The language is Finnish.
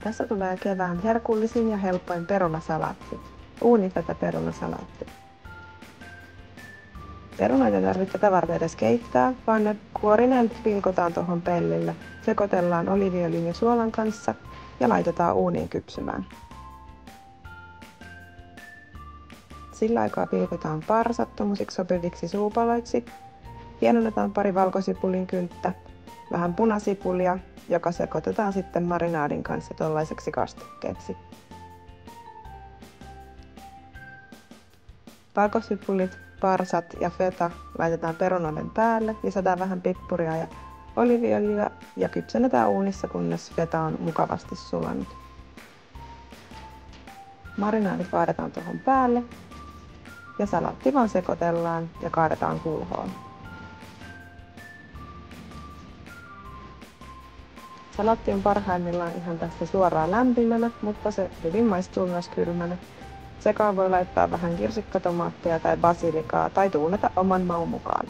Tässä tulee kevään herkullisin ja helpoin perunasalaatti. Uunifeta perunasalaatti. Perunoita ei tarvitse tätä varten edes keittää, vaan ne kuorineen pilkotaan tuohon pellille, sekoitellaan oliiviöljyn ja suolan kanssa ja laitetaan uuniin kypsymään. Sillä aikaa pilkotaan parsat tuommoisiksi sopiviksi suupaloiksi. Pienennetaan pari valkosipulin kynttä, vähän punasipulia, joka sekoitetaan sitten marinaadin kanssa tuollaiseksi kastikkeeksi. Valkosipulit, parsat ja feta laitetaan perunoiden päälle, lisätään vähän pippuria ja oliiviöljyä ja kypsennetään uunissa, kunnes feta on mukavasti sulanut. Marinaadit kaadetaan tuohon päälle ja salaatti vaan sekoitellaan ja kaadetaan kulhoon. Salaatti on parhaimmillaan ihan tästä suoraan lämpimänä, mutta se hyvin maistuu myös kylmänä. Sekaan voi laittaa vähän kirsikkatomaattia tai basilikaa tai tuunata oman maun mukaan.